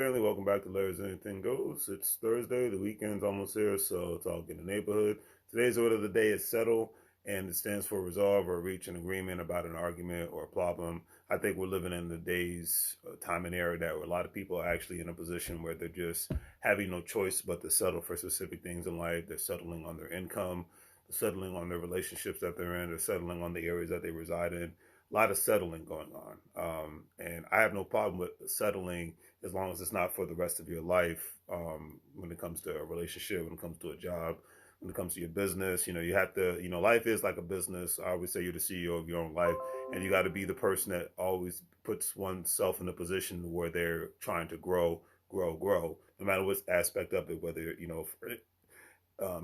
Family, welcome back to Larry's Anything Goes. It's Thursday, the weekend's almost here, so talk in the neighborhood. Today's word of the day is settle, and it stands for resolve or reach an agreement about an argument or a problem. I think we're living in the days, time and era that where a lot of people are actually in a position where they're just having no choice but to settle for specific things in life. They're settling on their income, they're settling on their relationships that they're in, they're settling on the areas that they reside in. A lot of settling going on. And I have no problem with settling as long as it's not for the rest of your life. When it comes to a relationship, when it comes to a job, when it comes to your business, you have to, life is like a business. I always say you're the CEO of your own life, and you got to be the person that always puts oneself in a position where they're trying to grow, no matter what aspect of it, whether,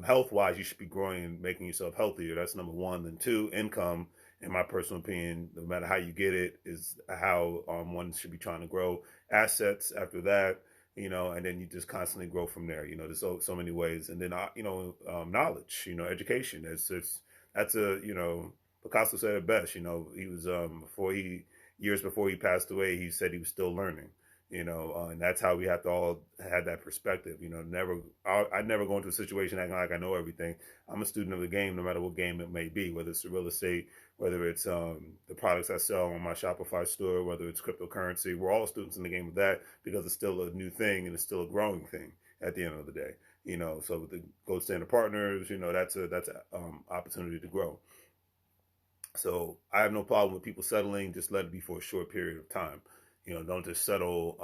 health wise, you should be growing and making yourself healthier. That's number one. Then two, income, in my personal opinion, no matter how you get it, is how one should be trying to grow. Assets after that, and then you just constantly grow from there. There's so many ways. And then, knowledge, education. That's Picasso said it best. He was, years before he passed away, he said he was still learning. And that's how we have to all have that perspective. I never go into a situation acting like I know everything. I'm a student of the game, no matter what game it may be, whether it's the real estate, whether it's the products I sell on my Shopify store, whether it's cryptocurrency. We're all students in the game of that because it's still a new thing and it's still a growing thing at the end of the day. So with the gold standard partners, that's a opportunity to grow. So I have no problem with people settling. Just let it be for a short period of time. Don't just settle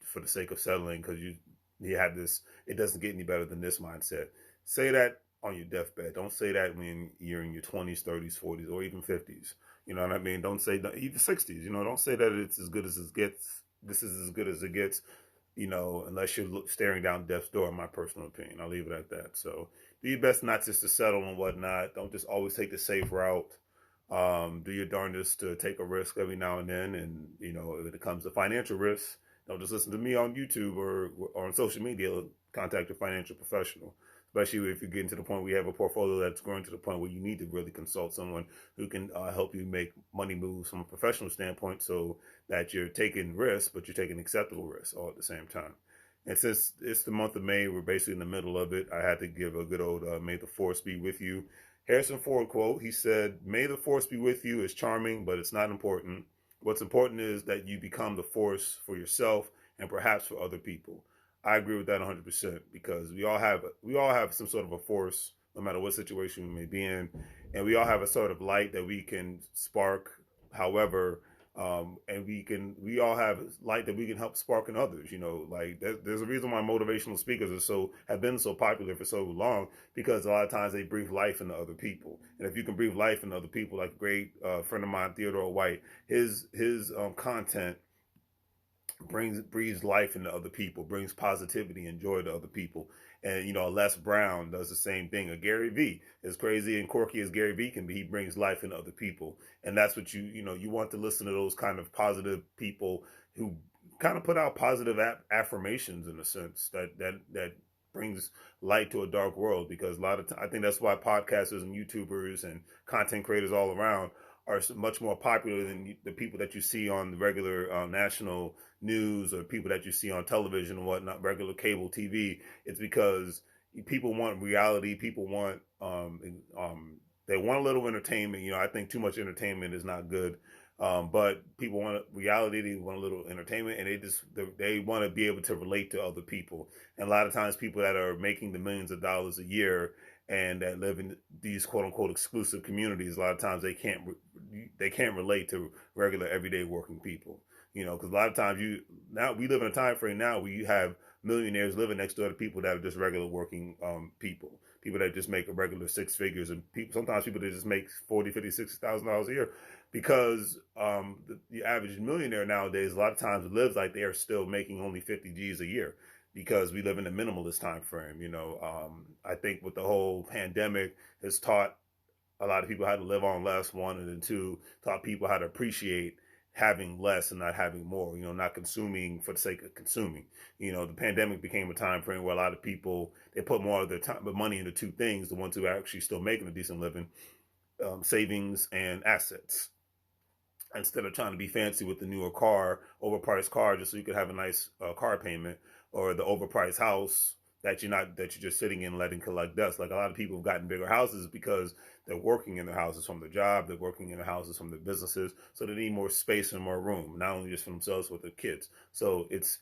for the sake of settling because you have this. It doesn't get any better than this mindset. Say that on your deathbed. Don't say that when you're in your 20s, 30s, 40s, or even 50s. You know what I mean? Don't say even 60s. Don't say that it's as good as it gets. This is as good as it gets. Unless you're staring down death's door. In my personal opinion, I'll leave it at that. So do your best not just to settle and whatnot. Don't just always take the safe route. Do your darndest to take a risk every now and then. And, if it comes to financial risks, don't just listen to me on YouTube or on social media. Contact a financial professional, especially if you're getting to the point where you have a portfolio that's growing to the point where you need to really consult someone who can help you make money moves from a professional standpoint so that you're taking risks, but you're taking acceptable risks all at the same time. And since it's the month of May, we're basically in the middle of it. I had to give a good old May the Force be with you. Harrison Ford quote, he said, "May the force be with you" is charming, but it's not important. What's important is that you become the force for yourself and perhaps for other people. I agree with that 100% because we all have some sort of a force, no matter what situation we may be in, and we all have a sort of light that we can spark. However, and we all have light that we can help spark in others. Like there's a reason why motivational speakers have been so popular for so long, because a lot of times they breathe life into other people. And if you can breathe life into other people, like a great friend of mine, Theodore White, his content breathes life into other people, brings positivity and joy to other people. And Les Brown does the same thing. Or Gary Vee, as crazy and quirky as Gary Vee can be, he brings life into other people. And that's what you want to listen to, those kind of positive people who kind of put out positive affirmations, in a sense that brings light to a dark world. Because a lot of I think that's why podcasters and YouTubers and content creators all around are much more popular than the people that you see on the regular national news, or people that you see on television and whatnot, regular cable TV. It's because people want reality. People want they want a little entertainment. I think too much entertainment is not good. But people want reality. They want a little entertainment, and they want to be able to relate to other people. And a lot of times, people that are making the millions of dollars a year and that live in these quote unquote exclusive communities, a lot of times they can't relate to regular everyday working people. Because a lot of times now we live in a time frame now where you have millionaires living next door to people that are just regular working people that just make a regular six figures, and sometimes people that just make 40, 50, $60,000 a year, because the average millionaire nowadays a lot of times lives like they are still making only 50 G's a year, because we live in a minimalist time frame. I think with the whole pandemic has taught a lot of people how to live on less, one, and then two, taught people how to appreciate having less and not having more, not consuming for the sake of consuming. The pandemic became a time frame where a lot of people, they put more of their time, but money into two things, the ones who are actually still making a decent living, savings and assets. instead of trying to be fancy with the newer car, overpriced car, just so you could have a nice car payment, or the overpriced house that you're just sitting in letting collect dust. Like a lot of people have gotten bigger houses because they're working in their houses from their job, they're working in their houses from their businesses, so they need more space and more room, not only just for themselves but their kids. So it's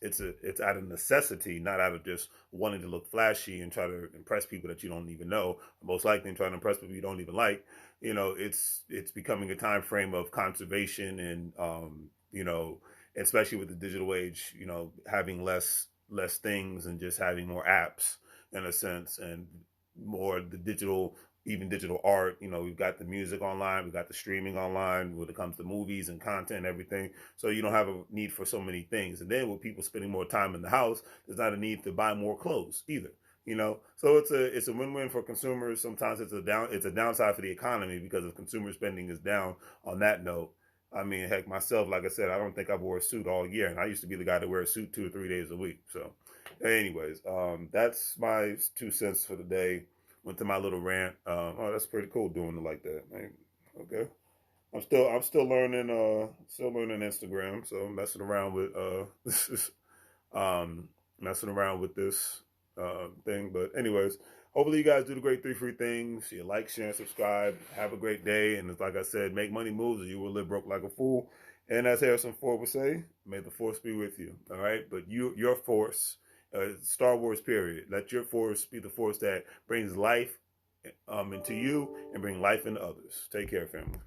out of necessity, not out of just wanting to look flashy and try to impress people that you don't even know. Most likely, trying to impress people you don't even like. It's becoming a time frame of conservation and especially with the digital age, having less things and just having more apps in a sense, and more the digital, even digital art. We've got the music online, we've got the streaming online when it comes to movies and content and everything. So you don't have a need for so many things. And then with people spending more time in the house, there's not a need to buy more clothes either. So it's a win-win for consumers. Sometimes it's a downside for the economy, because if consumer spending is down on that note, I mean, heck, myself, like I said, I don't think I've wore a suit all year, and I used to be the guy that wears a suit 2 or 3 days a week. So, anyways, that's my 2 cents for the day. Went to my little rant. Oh, that's pretty cool doing it like that. Man. Okay, I'm still learning Instagram, so messing around with messing around with this thing. But anyways, hopefully you guys do the great 3 free things. You like, share, and subscribe. Have a great day. And like I said, make money moves or you will live broke like a fool. And as Harrison Ford would say, may the force be with you. All right. But your force, Star Wars period. Let your force be the force that brings life into you and bring life into others. Take care, family.